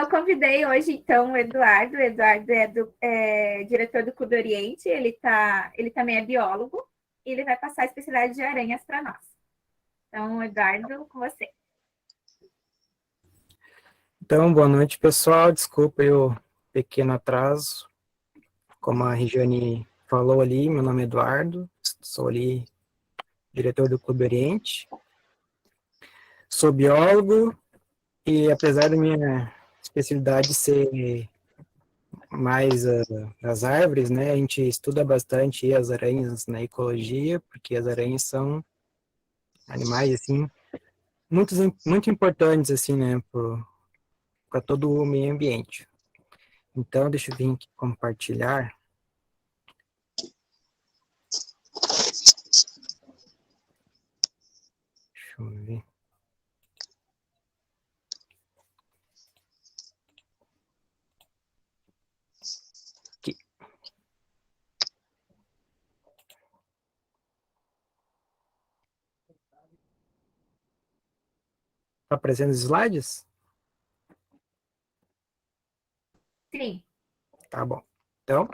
eu convidei hoje, então, o Eduardo. O Eduardo é diretor do Clube Oriente, ele também é biólogo, e ele vai passar a especialidade de aranhas para nós. Então, Eduardo, com você. Então, boa noite, pessoal. Desculpa aí o pequeno atraso. Como a Regiane falou ali, meu nome é Eduardo, sou ali diretor do Clube Oriente. Sou biólogo e, apesar da minha especialidade ser mais as árvores, né, a gente estuda bastante as aranhas na ecologia, porque as aranhas são animais, assim, muito importantes, assim, né, para todo o meio ambiente. Então, deixa eu vir aqui compartilhar. Deixa eu ver. Aqui. Tá aparecendo os slides? Sim. Tá bom. Então,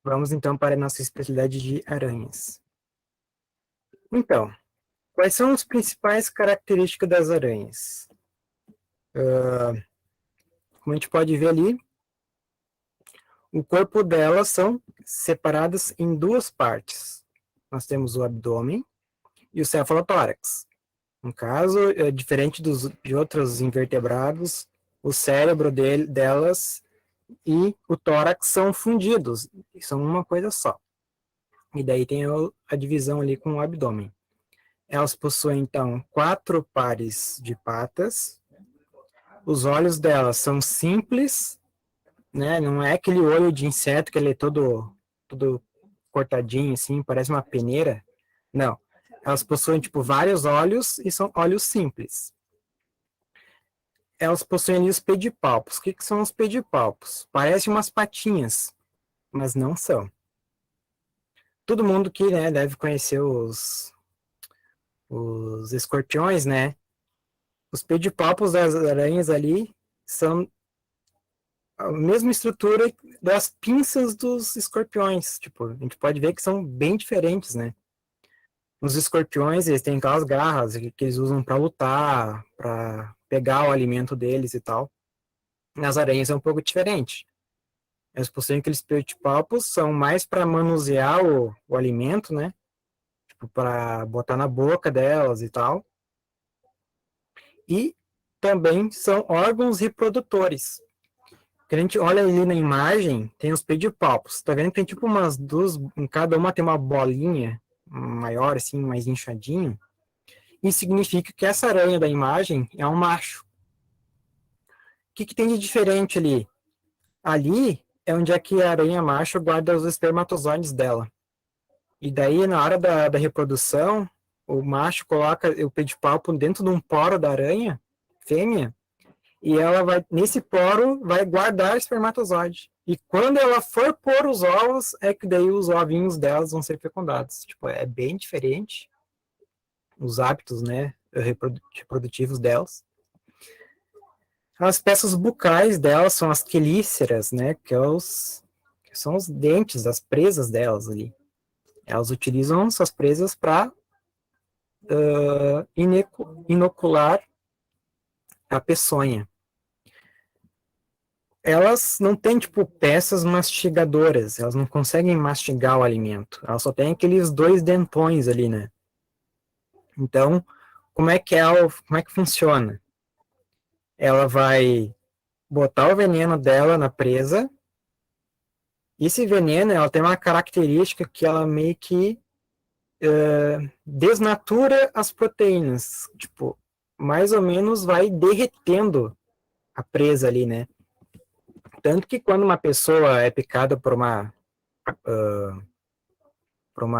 vamos então para a nossa especialidade de aranhas. Então, quais são as principais características das aranhas? Como a gente pode ver ali, o corpo delas são separados em duas partes. Nós temos o abdômen e o cefalotórax. No caso, diferente de outros invertebrados, o cérebro delas e o tórax são fundidos, são uma coisa só. E daí tem a divisão ali com o abdômen. Elas possuem, então, 4 pares de patas. Os olhos delas são simples, né? Não é aquele olho de inseto que ele é todo cortadinho, assim, parece uma peneira. Não. Elas possuem, tipo, vários olhos e são olhos simples. Elas possuem ali os pedipalpos. O que são os pedipalpos? Parecem umas patinhas, mas não são. Todo mundo que, né, deve conhecer os escorpiões, né? Os pedipalpos das aranhas ali são a mesma estrutura das pinças dos escorpiões. Tipo, a gente pode ver que são bem diferentes, né? Os escorpiões, eles têm aquelas garras que eles usam para lutar, para pegar o alimento deles e tal. Nas aranhas é um pouco diferente. Elas possuem aqueles pedipalpos, são mais para manusear o alimento, né? Tipo, para botar na boca delas e tal. E também são órgãos reprodutores. Que a gente olha ali na imagem, tem os pedipalpos. Tá vendo que tem tipo umas duas, em cada uma tem uma bolinha maior, assim, mais inchadinho. Isso significa que essa aranha da imagem é um macho. O que tem de diferente ali? Ali é onde é que a aranha macho guarda os espermatozoides dela. E daí, na hora da reprodução, o macho coloca o pedipalpo dentro de um poro da aranha, fêmea, e ela vai, nesse poro, vai guardar o espermatozoide. E quando ela for pôr os ovos, é que daí os ovinhos delas vão ser fecundados. Tipo, é bem diferente os hábitos, né, reprodutivos delas. As peças bucais delas são as quelíceras, né, que são os dentes, as presas delas ali. Elas utilizam essas presas para inocular a peçonha. Elas não têm, tipo, peças mastigadoras, elas não conseguem mastigar o alimento, elas só têm aqueles dois dentões ali, né? Então, como é que funciona? Ela vai botar o veneno dela na presa, e esse veneno, ela tem uma característica que ela meio que desnatura as proteínas, tipo, mais ou menos vai derretendo a presa ali, né? Tanto que quando uma pessoa é picada por uma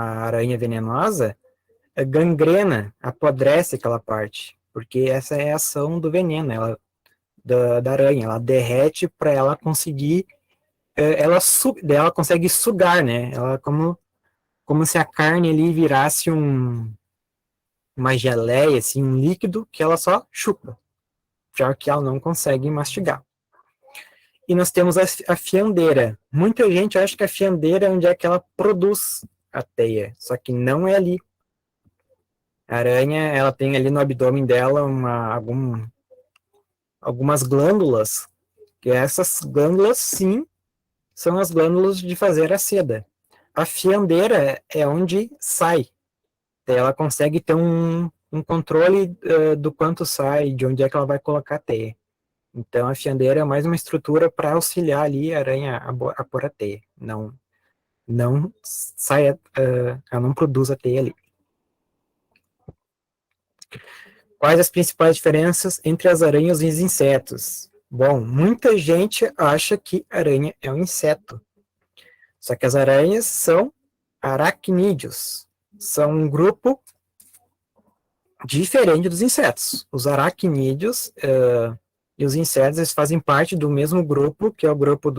aranha venenosa, gangrena, apodrece aquela parte, porque essa é a ação do veneno, da aranha, ela derrete para ela conseguir, ela consegue sugar, né? Ela como se a carne ali virasse uma geleia, assim, um líquido que ela só chupa. já que ela não consegue mastigar. E nós temos a fiandeira. Muita gente acha que a fiandeira é onde é que ela produz a teia, só que não é ali. A aranha, ela tem ali no abdômen dela algumas glândulas, que essas glândulas, sim, são as glândulas de fazer a seda. A fiandeira é onde sai. Ela consegue ter um controle do quanto sai, de onde é que ela vai colocar a teia. Então, a fiandeira é mais uma estrutura para auxiliar ali a aranha a pôr a teia. Não sai, ela não produz a teia ali. Quais as principais diferenças entre as aranhas e os insetos? Bom, muita gente acha que aranha é um inseto. Só que as aranhas são aracnídeos. São um grupo diferente dos insetos. Os aracnídeos e os insetos, eles fazem parte do mesmo grupo, que é o grupo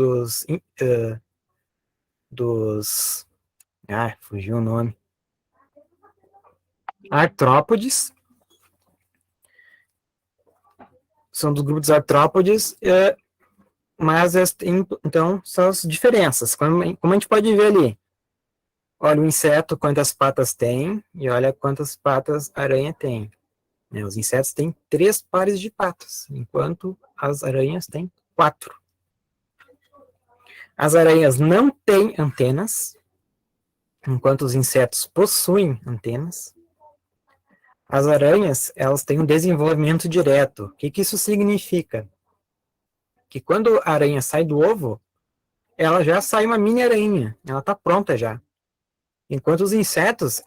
fugiu o nome. Artrópodes. São do grupo dos artrópodes, mas então são as diferenças. Como a gente pode ver ali, olha o inseto quantas patas tem e olha quantas patas a aranha tem. Os insetos têm 3 pares de patas, enquanto as aranhas têm 4. As aranhas não têm antenas, enquanto os insetos possuem antenas. As aranhas, elas têm um desenvolvimento direto. O que isso significa? Que quando a aranha sai do ovo, ela já sai uma mini aranha, ela está pronta já. Enquanto os insetos,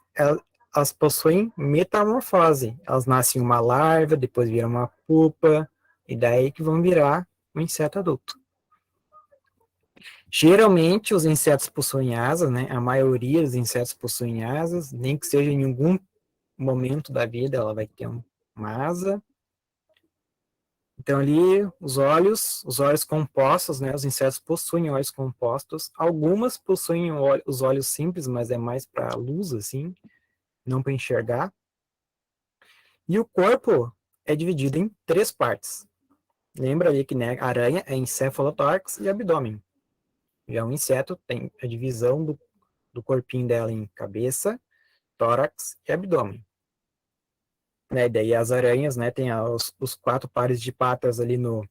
elas possuem metamorfose. Elas nascem uma larva, depois viram uma pupa, e daí que vão virar um inseto adulto. Geralmente, os insetos possuem asas, né? A maioria dos insetos possuem asas, nem que seja em algum momento da vida ela vai ter uma asa. Então, ali, os olhos compostos, né? Os insetos possuem olhos compostos. Algumas possuem os olhos simples, mas é mais para luz, assim, não para enxergar. E o corpo é dividido em 3 partes. Lembra ali que, né, a aranha é encefalotórax e abdômen. Já o inseto tem a divisão do corpinho dela em cabeça, tórax e abdômen. Né, daí as aranhas, né, tem os 4 pares de patas ali no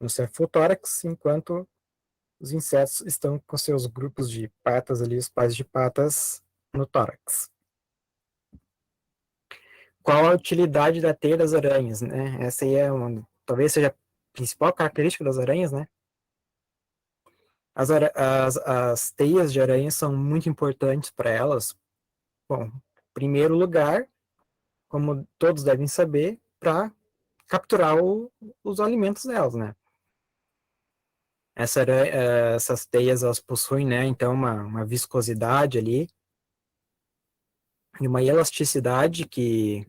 cefalotórax, enquanto os insetos estão com seus grupos de patas ali, os pares de patas no tórax. Qual a utilidade da teia das aranhas, né? Essa aí talvez seja a principal característica das aranhas, né? As teias de aranha são muito importantes para elas. Bom, em primeiro lugar, como todos devem saber, para capturar os alimentos delas, né? Essas teias, elas possuem, né, então, uma viscosidade ali, e uma elasticidade que,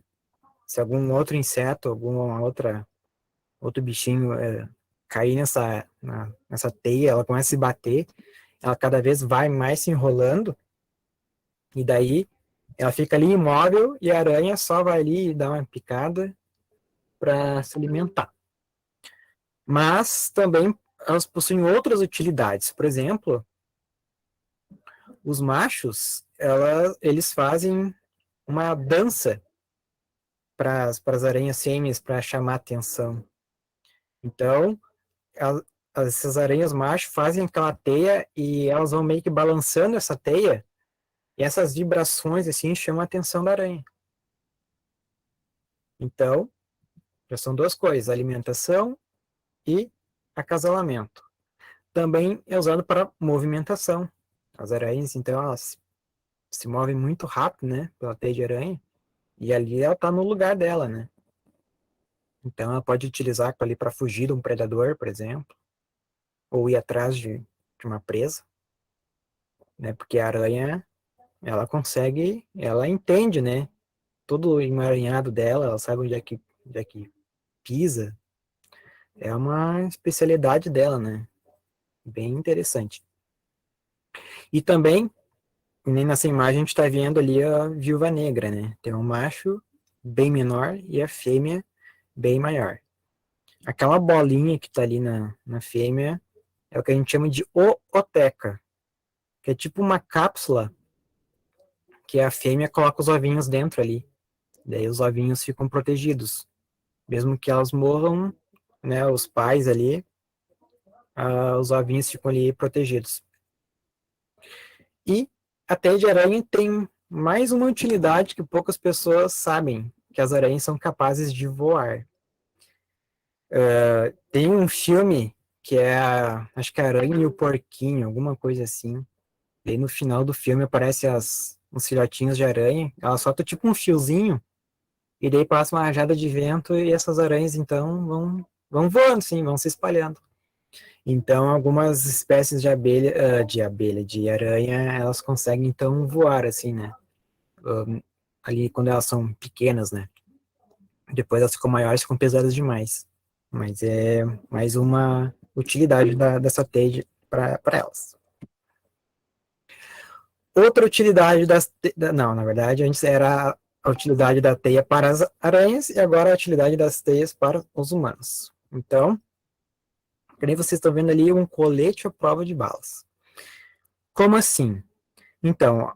se algum outro inseto, outro bichinho cair nessa teia, ela começa a se bater, ela cada vez vai mais se enrolando, e daí ela fica ali imóvel e a aranha só vai ali e dá uma picada para se alimentar. Mas também elas possuem outras utilidades. Por exemplo, os machos, eles fazem uma dança para as aranhas fêmeas para chamar atenção. Então, essas aranhas machos fazem aquela teia e elas vão meio que balançando essa teia e essas vibrações assim chamam a atenção da aranha. Então, já são 2 coisas, alimentação e acasalamento. Também é usado para movimentação. As aranhas, então, elas se movem muito rápido, né, pela teia de aranha, e ali ela está no lugar dela, né. Então, ela pode utilizar aquilo ali para fugir de um predador, por exemplo, ou ir atrás de uma presa, né, porque a aranha, ela entende, né, todo o emaranhado dela, ela sabe onde é que pisa, é uma especialidade dela, né, bem interessante. E também, nem nessa imagem, a gente está vendo ali a viúva negra, né, tem um macho bem menor e a fêmea bem maior. aquela bolinha que tá ali na fêmea é o que a gente chama de ooteca, que é tipo uma cápsula que a fêmea coloca os ovinhos dentro ali. Daí os ovinhos ficam protegidos. Mesmo que elas morram, né, os pais ali, os ovinhos ficam ali protegidos. E a teia de aranha tem mais uma utilidade que poucas pessoas sabem, que as aranhas são capazes de voar. Tem um filme que é, acho que é a Aranha e o Porquinho, alguma coisa assim. E aí no final do filme aparece os filhotinhos de aranha, ela solta tipo um fiozinho, e daí passa uma rajada de vento e essas aranhas então vão voando, sim, vão se espalhando. Então, algumas espécies de aranha, elas conseguem então voar, assim, né? Ali quando elas são pequenas, né? Depois elas ficam maiores, ficam pesadas demais. Mas é mais uma utilidade dessa teia para elas. Outra utilidade não, na verdade, antes era a utilidade da teia para as aranhas e agora a utilidade das teias para os humanos. Então, que nem vocês estão vendo ali, um colete à prova de balas. Como assim? Então,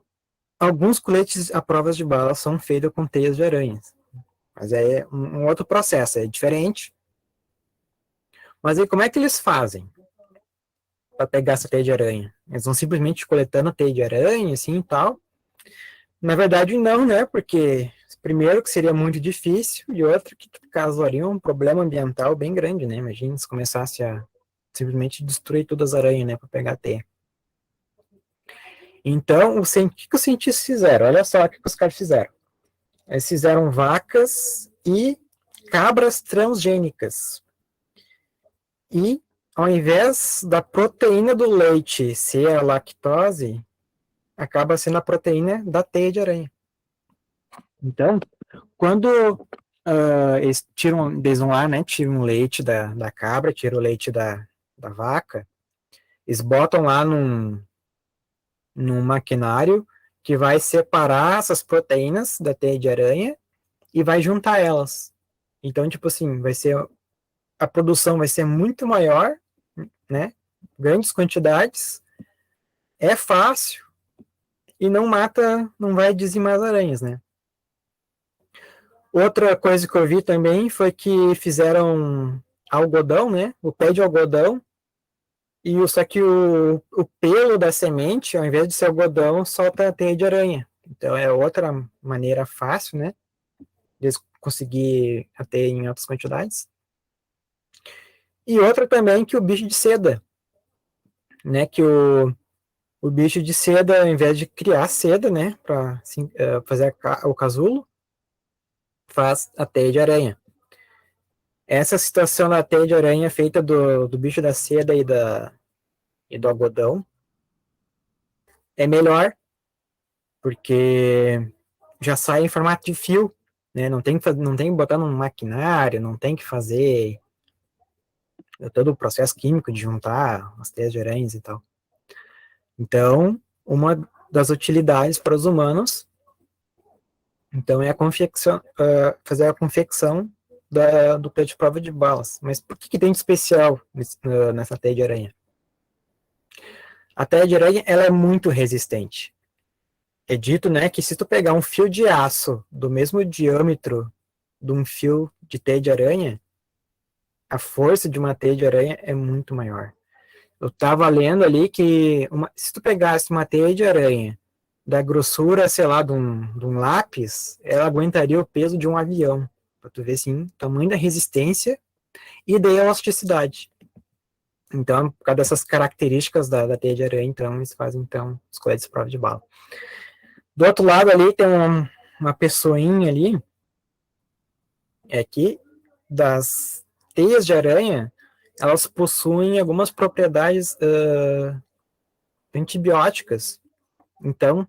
alguns coletes à prova de balas são feitos com teias de aranhas. Mas é um outro processo, é diferente. Mas aí como é que eles fazem para pegar essa teia de aranha? Eles vão simplesmente coletando a teia de aranha, assim e tal. Na verdade, não, né? Porque, primeiro, que seria muito difícil, e outro, que causaria um problema ambiental bem grande, né? Imagina se começasse a simplesmente destruir todas as aranhas, né? Para pegar a teia. Então, o que os cientistas fizeram? Olha só o que os caras fizeram. Eles fizeram vacas e cabras transgênicas. E, ao invés da proteína do leite ser a lactose, acaba sendo a proteína da teia de aranha. Então, quando eles vão lá, né, tiram o leite da cabra, tiram o leite da vaca, eles botam lá num maquinário que vai separar essas proteínas da teia de aranha e vai juntar elas. Então, tipo assim, a produção vai ser muito maior, né? Grandes quantidades, é fácil e não mata, não vai dizimar as aranhas, né? Outra coisa que eu vi também foi que fizeram algodão, né? O pé de algodão, só que o pelo da semente, ao invés de ser algodão, solta a teia de aranha. Então é outra maneira fácil, né? De conseguir a teia em altas quantidades. E outra também que o bicho de seda, né? Que o bicho de seda, ao invés de criar seda, né? Para assim, fazer o casulo, faz a teia de aranha. Essa situação da teia de aranha feita do bicho da seda e do algodão é melhor, porque já sai em formato de fio, né? Não tem que botar num maquinário, não tem que fazer todo o processo químico de juntar as teias de aranhas e tal. Então, uma das utilidades para os humanos, então, é fazer a confecção do pé de prova de balas. Mas por que tem de especial nessa teia de aranha? A teia de aranha, ela é muito resistente. É dito, né, que se tu pegar um fio de aço do mesmo diâmetro de um fio de teia de aranha, a força de uma teia de aranha é muito maior. Eu estava lendo ali que se tu pegasse uma teia de aranha da grossura, sei lá, de um lápis, ela aguentaria o peso de um avião. Para tu ver, assim, tamanho da resistência e da elasticidade. Então, por causa dessas características da teia de aranha, então, eles fazem, então, os coletes de prova de bala. Do outro lado ali tem uma pessoinha ali, que das teias de aranha, elas possuem algumas propriedades antibióticas. Então,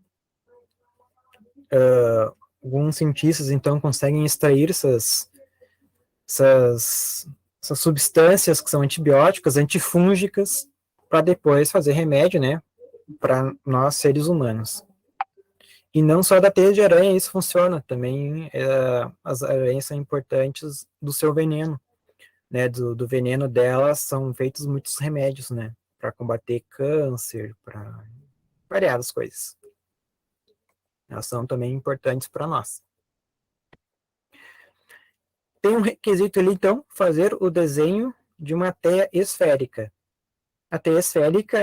alguns cientistas, então, conseguem extrair essas substâncias que são antibióticas, antifúngicas, para depois fazer remédio, né, para nós seres humanos. E não só da teia de aranha isso funciona, também as aranhas são importantes do seu veneno. né, do veneno delas são feitos muitos remédios, né, para combater câncer, para variadas coisas. Elas são também importantes para nós. Tem um requisito ali, então, fazer o desenho de uma teia esférica. A teia esférica,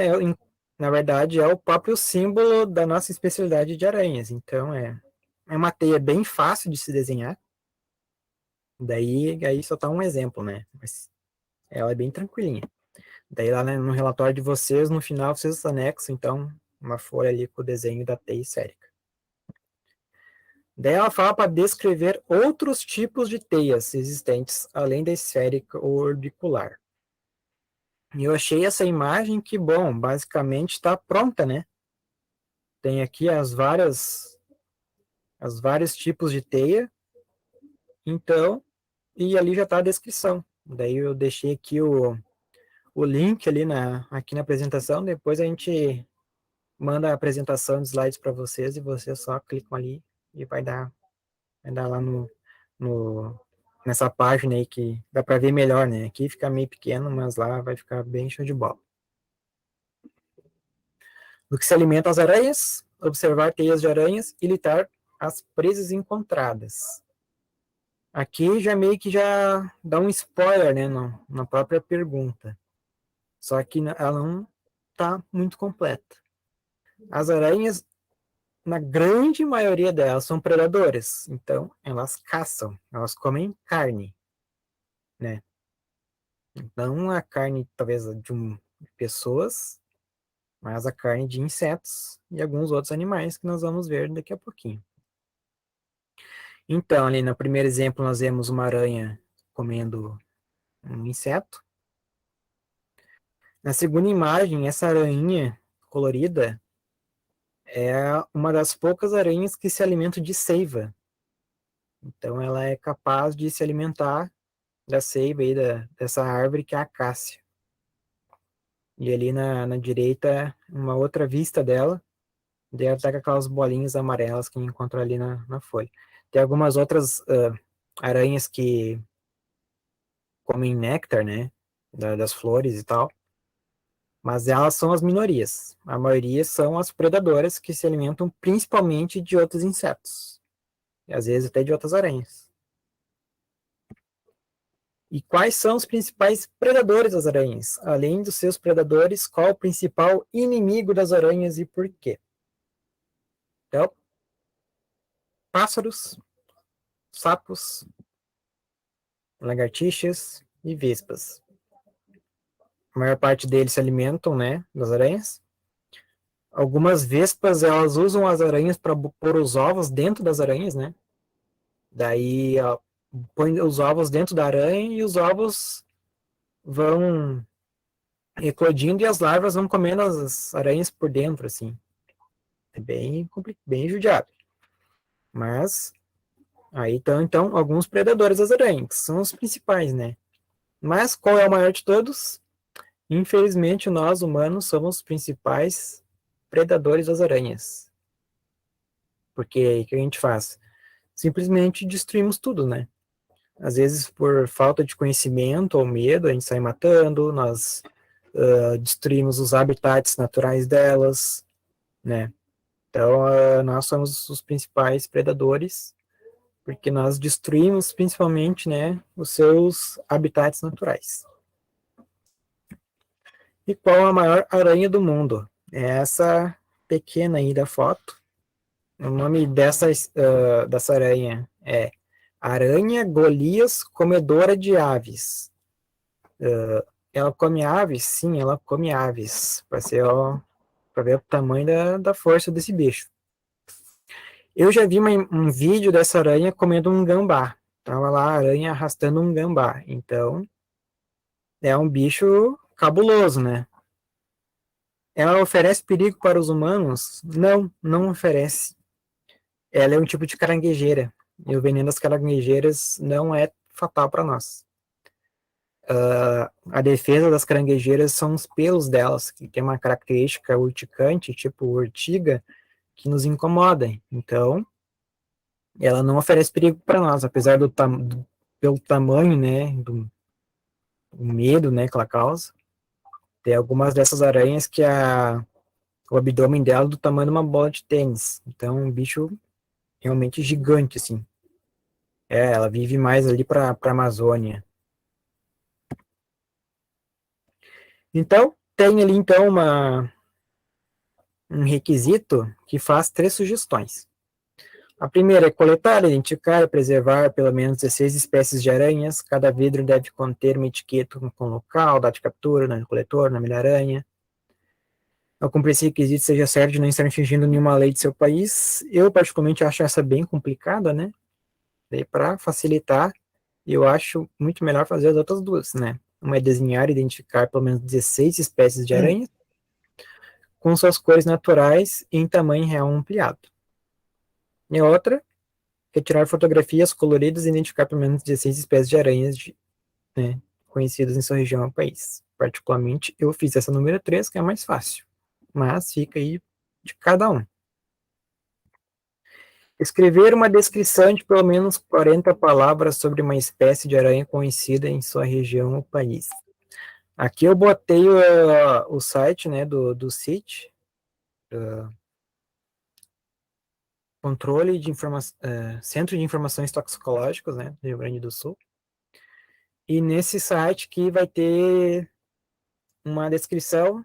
na verdade, é o próprio símbolo da nossa especialidade de aranhas. Então, é uma teia bem fácil de se desenhar. Daí aí só tá um exemplo, né? Mas ela é bem tranquilinha. Daí lá, né, no relatório de vocês, no final, vocês anexam, então, uma folha ali com o desenho da teia esférica. Daí ela fala para descrever outros tipos de teias existentes, além da esférica ou orbicular. E eu achei essa imagem que, bom, basicamente está pronta, né? Tem aqui as vários tipos de teia, então, e ali já está a descrição. Daí eu deixei aqui o link ali aqui na apresentação, depois a gente manda a apresentação de slides para vocês e vocês só clicam ali e vai dar lá no, nessa página aí que dá para ver melhor, né? Aqui fica meio pequeno, mas lá vai ficar bem show de bola. Do que se alimentam as aranhas, observar teias de aranhas e litar as presas encontradas. Aqui já meio que já dá um spoiler, né, na própria pergunta. Só que ela não está muito completa. As aranhas, na grande maioria delas, são predadoras. Então, elas caçam, elas comem carne, né? Não a carne, talvez, de pessoas, mas a carne de insetos e alguns outros animais que nós vamos ver daqui a pouquinho. Então, ali no primeiro exemplo, nós vemos uma aranha comendo um inseto. Na segunda imagem, essa aranha colorida é uma das poucas aranhas que se alimentam de seiva. Então, ela é capaz de se alimentar da seiva aí, dessa árvore que é a acácia. E ali na direita, uma outra vista dela, deve estar com aquelas bolinhas amarelas que encontra ali na folha. Tem algumas outras aranhas que comem néctar, né, das flores e tal, mas elas são as minorias. A maioria são as predadoras que se alimentam principalmente de outros insetos, e às vezes até de outras aranhas. E quais são os principais predadores das aranhas? Além dos seus predadores, qual o principal inimigo das aranhas e por quê? Então, pássaros, sapos, lagartixas e vespas. A maior parte deles se alimentam, né, das aranhas. Algumas vespas, elas usam as aranhas para pôr os ovos dentro das aranhas, né? Daí, ó, põe os ovos dentro da aranha e os ovos vão eclodindo e as larvas vão comendo as aranhas por dentro, assim. É bem judiado. Mas, aí estão, então, alguns predadores das aranhas, que são os principais, né? Mas qual é o maior de todos? Infelizmente, nós, humanos, somos os principais predadores das aranhas. Porque o que a gente faz? Simplesmente destruímos tudo, né? Às vezes, por falta de conhecimento ou medo, a gente sai matando, nós destruímos os habitats naturais delas, né? Então, nós somos os principais predadores, porque nós destruímos principalmente, né, os seus habitats naturais. E qual a maior aranha do mundo? É essa pequena aí da foto. O nome dessa aranha é Aranha Golias Comedora de Aves. Ela come aves? Sim, ela come aves. Para ver o tamanho da força desse bicho. Eu já vi um vídeo dessa aranha comendo um gambá. Tava lá a aranha arrastando um gambá. Então, é um bicho cabuloso, né? Ela oferece perigo para os humanos? Não, não oferece. Ela é um tipo de caranguejeira. E o veneno das caranguejeiras não é fatal para nós. A defesa das caranguejeiras são os pelos delas, que tem uma característica urticante, tipo urtiga, que nos incomoda. Então, ela não oferece perigo para nós, apesar pelo tamanho, né, o medo, né, que ela causa. Tem algumas dessas aranhas que o abdômen dela é do tamanho de uma bola de tênis. Então, um bicho realmente gigante, assim. Ela vive mais ali para a Amazônia. Então, tem ali, então, um requisito que faz 3 sugestões. A primeira é coletar, identificar e preservar pelo menos 16 espécies de aranhas. Cada vidro deve conter uma etiqueta com local, data de captura, nome do coletor, nome da aranha. Ao cumprir esse requisito, seja certo de não estar infringindo nenhuma lei de seu país. Eu, particularmente, acho essa bem complicada, né? Para facilitar, eu acho muito melhor fazer as outras duas, né? Uma é desenhar e identificar pelo menos 16 espécies de aranhas com suas cores naturais e em tamanho real ampliado. E a outra é tirar fotografias coloridas e identificar pelo menos 16 espécies de aranhas né, conhecidas em sua região ou país. Particularmente, eu fiz essa número 3, que é mais fácil. Mas fica aí de cada um. Escrever uma descrição de pelo menos 40 palavras sobre uma espécie de aranha conhecida em sua região ou país. Aqui eu botei o site, né, do CIT, Controle de Informação, Centro de Informações Toxicológicas, né, do Rio Grande do Sul. E nesse site que vai ter uma descrição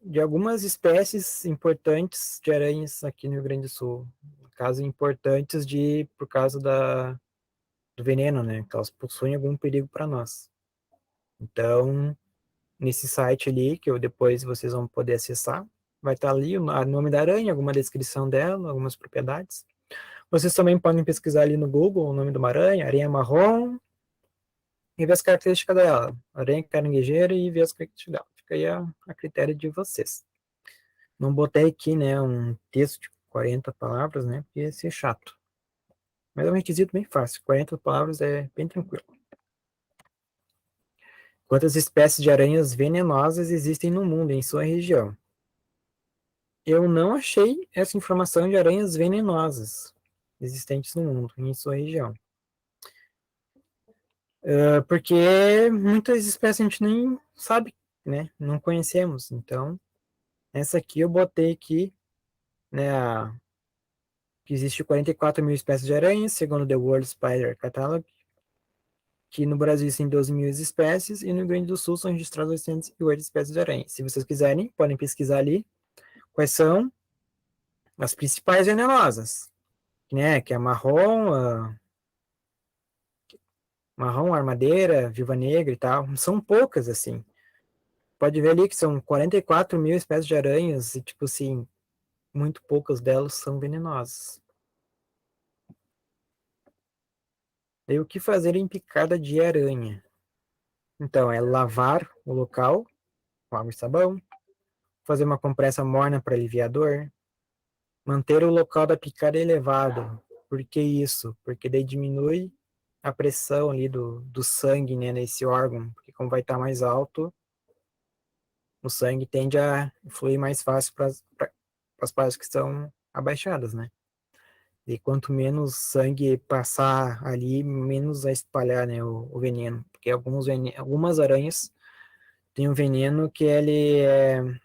de algumas espécies importantes de aranhas aqui no Rio Grande do Sul. No caso, importantes por causa do veneno, né, que elas possuem algum perigo para nós. Então, nesse site ali, que depois vocês vão poder acessar, vai estar ali o nome da aranha, alguma descrição dela, algumas propriedades. Vocês também podem pesquisar ali no Google o nome de uma aranha marrom, e ver as características dela, aranha caranguejeira, e ver as características dela. Fica aí a critério de vocês. Não botei aqui, né, um texto de 40 palavras, né, porque ia ser chato. Mas é um requisito bem fácil, 40 palavras é bem tranquilo. Quantas espécies de aranhas venenosas existem no mundo, em sua região? Eu não achei essa informação de aranhas venenosas existentes no mundo, em sua região. Porque muitas espécies a gente nem sabe, né? Não conhecemos. Então, essa aqui eu botei aqui, né? Que existe 44 mil espécies de aranhas, segundo The World Spider Catalog, que no Brasil existem 12 mil espécies, e no Rio Grande do Sul são registradas 808 espécies de aranhas. Se vocês quiserem, podem pesquisar ali quais são as principais venenosas, né? Que é a marrom, armadeira, viúva negra e tal. São poucas, assim. Pode ver ali que são 44 mil espécies de aranhas e, tipo assim, muito poucas delas são venenosas. E o que fazer em picada de aranha? Então, é lavar o local com água e sabão, fazer uma compressa morna para aliviar a dor, manter o local da picada elevado. Por que isso? Porque daí diminui a pressão ali do sangue, né, nesse órgão, porque como vai estar mais alto, o sangue tende a fluir mais fácil para as partes que estão abaixadas, né? E quanto menos sangue passar ali, menos vai espalhar, né, o veneno. Porque algumas aranhas têm um veneno que ele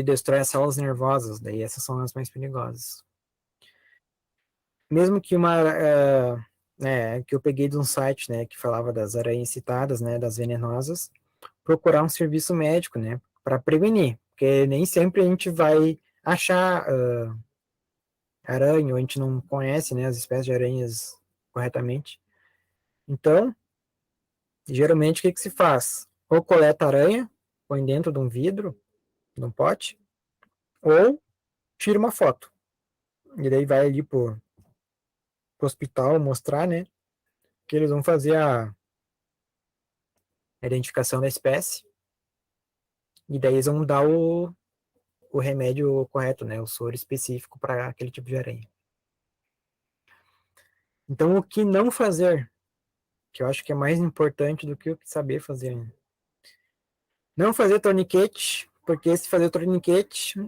destrói as células nervosas, daí essas são as mais perigosas. Mesmo que que eu peguei de um site, né, que falava das aranhas citadas, né, das venenosas, procurar um serviço médico, né, para prevenir, porque nem sempre a gente vai achar aranha, ou a gente não conhece, né, as espécies de aranhas corretamente. Então, geralmente, o que se faz? Ou coleta a aranha, põe dentro de um vidro, de um pote, ou tira uma foto. E daí vai ali pro hospital mostrar, né, que eles vão fazer a identificação da espécie, e daí eles vão dar o remédio correto, né, o soro específico para aquele tipo de aranha. Então, o que não fazer, que eu acho que é mais importante do que o que saber fazer, né? Não fazer torniquete, porque se fazer torniquete,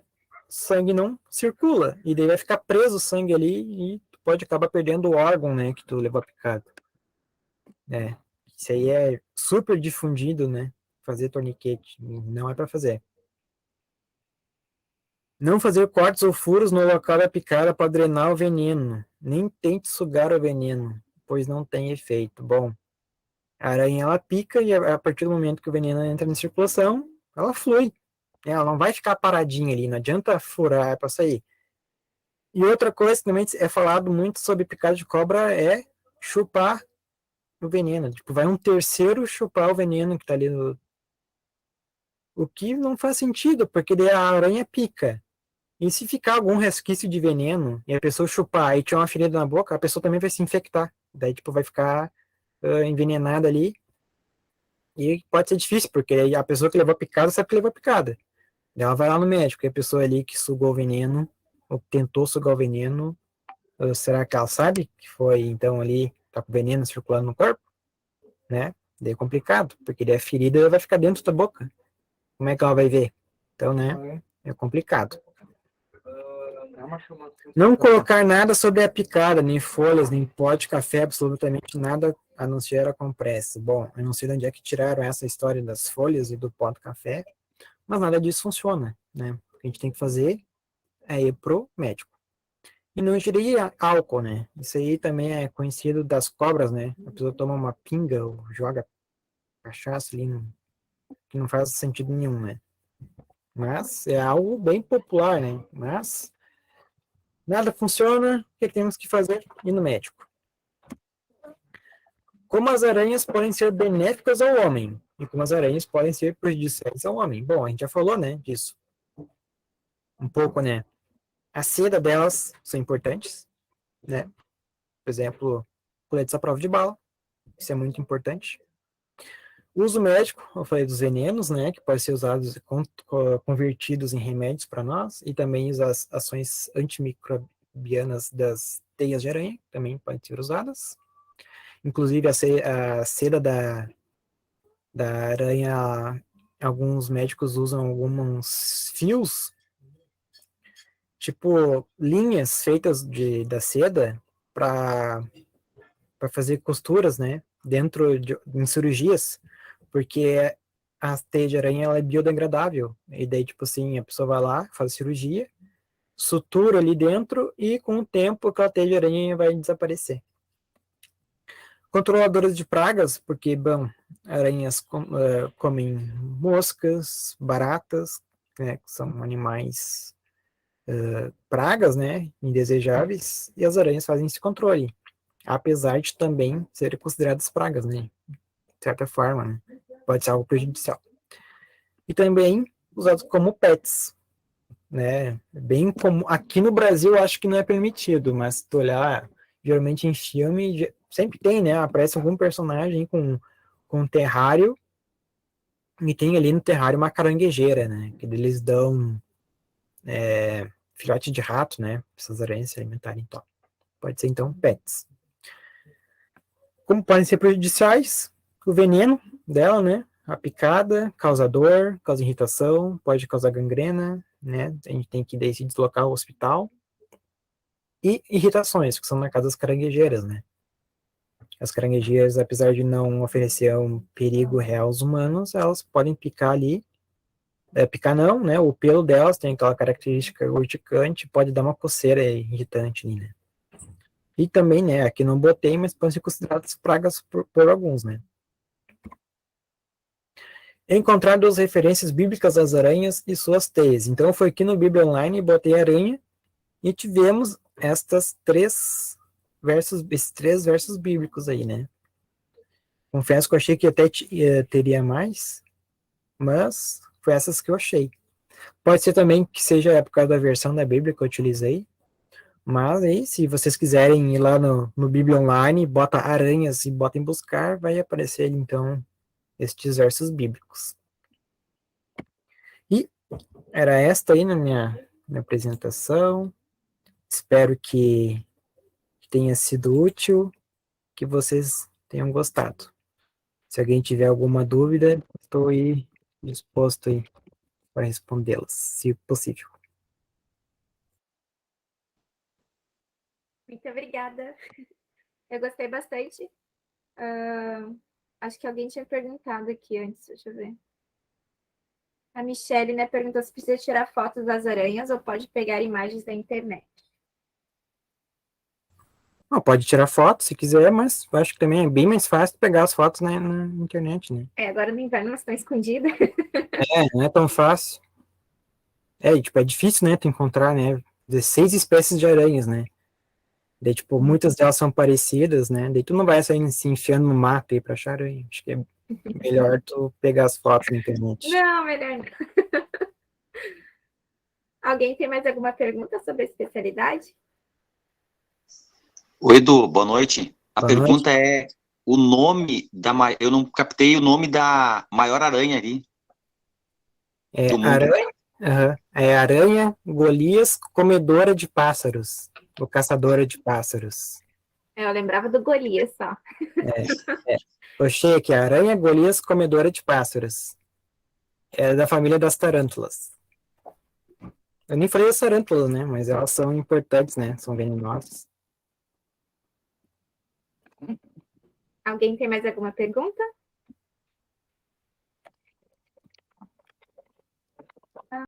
sangue não circula. E daí vai ficar preso o sangue ali e tu pode acabar perdendo o órgão, né, que tu levou a picada. É. Isso aí é super difundido, né? Fazer torniquete. Não é para fazer. Não fazer cortes ou furos no local da picada para drenar o veneno. Nem tente sugar o veneno, pois não tem efeito. Bom, a aranha ela pica e a partir do momento que o veneno entra em circulação, ela flui. Ela não vai ficar paradinha ali, não adianta furar para sair. E outra coisa que também é falado muito sobre picada de cobra é chupar o veneno. Tipo, vai um terceiro chupar o veneno que tá ali no... O que não faz sentido, porque daí a aranha pica. E se ficar algum resquício de veneno e a pessoa chupar e tiver uma ferida na boca, a pessoa também vai se infectar. Daí, tipo, vai ficar envenenada ali. E pode ser difícil, porque a pessoa que levou a picada sabe que levou a picada. Daí ela vai lá no médico, e a pessoa ali que sugou o veneno, ou tentou sugar o veneno, será que ela sabe que foi, então, ali, tá com veneno circulando no corpo? Né? Daí é complicado, porque daí a ferida vai ficar dentro da boca. Como é que ela vai ver? Então, né, é complicado. Não colocar nada sobre a picada, nem folhas, nem pó de café, absolutamente nada a não ser a compressa. Bom, eu não sei de onde é que tiraram essa história das folhas e do pó do café, mas nada disso funciona, né? O que a gente tem que fazer é ir pro médico. E não ingerir álcool, né? Isso aí também é conhecido das cobras, né? A pessoa toma uma pinga ou joga cachaça ali, que não faz sentido nenhum, né? Mas é algo bem popular, né? Mas nada funciona, o que temos que fazer? Ir no médico. Como as aranhas podem ser benéficas ao homem e como as aranhas podem ser prejudiciais ao homem. Bom, a gente já falou, né, disso. Um pouco, né? A seda delas são importantes, né? Por exemplo, coletes à prova de bala. Isso é muito importante. O uso médico, eu falei dos venenos, né? Que podem ser usados, convertidos em remédios para nós. E também as ações antimicrobianas das teias de aranha também podem ser usadas. Inclusive a seda da aranha, alguns médicos usam alguns fios, tipo linhas feitas da seda para fazer costuras, né, em cirurgias, porque a teia de aranha ela é biodegradável, e daí, tipo assim, a pessoa vai lá, faz a cirurgia, sutura ali dentro, e com o tempo aquela teia de aranha vai desaparecer. Controladoras de pragas, porque, bom, aranhas comem moscas, baratas, né, que são animais pragas, né, indesejáveis, e as aranhas fazem esse controle, apesar de também serem consideradas pragas, né, de certa forma, né, pode ser algo prejudicial. E também usados como pets, né, bem como aqui no Brasil eu acho que não é permitido, mas se tu olhar, geralmente em filme sempre tem, né, aparece algum personagem com um terrário e tem ali no terrário uma caranguejeira, né, que eles dão filhote de rato, né, para essas aranhas se alimentarem, então. Pode ser então pets. Como podem ser prejudiciais? O veneno dela, né, a picada, causa dor, causa irritação, pode causar gangrena, né, a gente tem que daí se deslocar ao hospital. E irritações, que são na casa das caranguejeiras, né? As caranguejeiras, apesar de não oferecer um perigo real aos humanos, elas podem picar ali. Picar não, né? O pelo delas tem aquela característica urticante, pode dar uma coceira irritante ali, né? E também, né, aqui não botei, mas podem ser consideradas pragas por alguns, né? Encontrar duas referências bíblicas das aranhas e suas teias. Então, foi aqui no Bíblia Online, botei aranha e tivemos esses três versos bíblicos aí, né? Confesso que eu achei que até teria mais, mas foi essas que eu achei. Pode ser também que seja por causa da versão da Bíblia que eu utilizei, mas aí, se vocês quiserem ir lá no Bíblia Online, bota aranhas e bota em buscar, vai aparecer então estes versos bíblicos. E era esta aí na minha apresentação. Espero que tenha sido útil, que vocês tenham gostado. Se alguém tiver alguma dúvida, estou aí disposto aí para respondê-las, se possível. Muito obrigada. Eu gostei bastante. Acho que alguém tinha perguntado aqui antes, deixa eu ver. A Michelle, né, perguntou se precisa tirar fotos das aranhas ou pode pegar imagens da internet. Pode tirar foto se quiser, mas eu acho que também é bem mais fácil pegar as fotos na internet, né? Agora no inverno elas estão escondidas. Não é tão fácil. E, tipo, é difícil, né, tu encontrar, né, 16 espécies de aranhas, né? Daí, tipo, muitas delas são parecidas, né? Daí tu não vai sair se enfiando no mato aí pra achar aranha. Acho que é melhor tu pegar as fotos na internet. Não, melhor não. Alguém tem mais alguma pergunta sobre a especialidade? Oi, Edu, boa noite. A Boa noite. pergunta é o nome eu não captei o nome da maior aranha ali É do mundo. aranha, é aranha Golias comedora de pássaros, ou caçadora de pássaros. Eu lembrava do Golias só. É. Eu achei aqui, aranha Golias comedora de pássaros. É da família das tarântulas. Eu nem falei das tarântulas, né? Mas elas são importantes, né? São venenosas. Alguém tem mais alguma pergunta?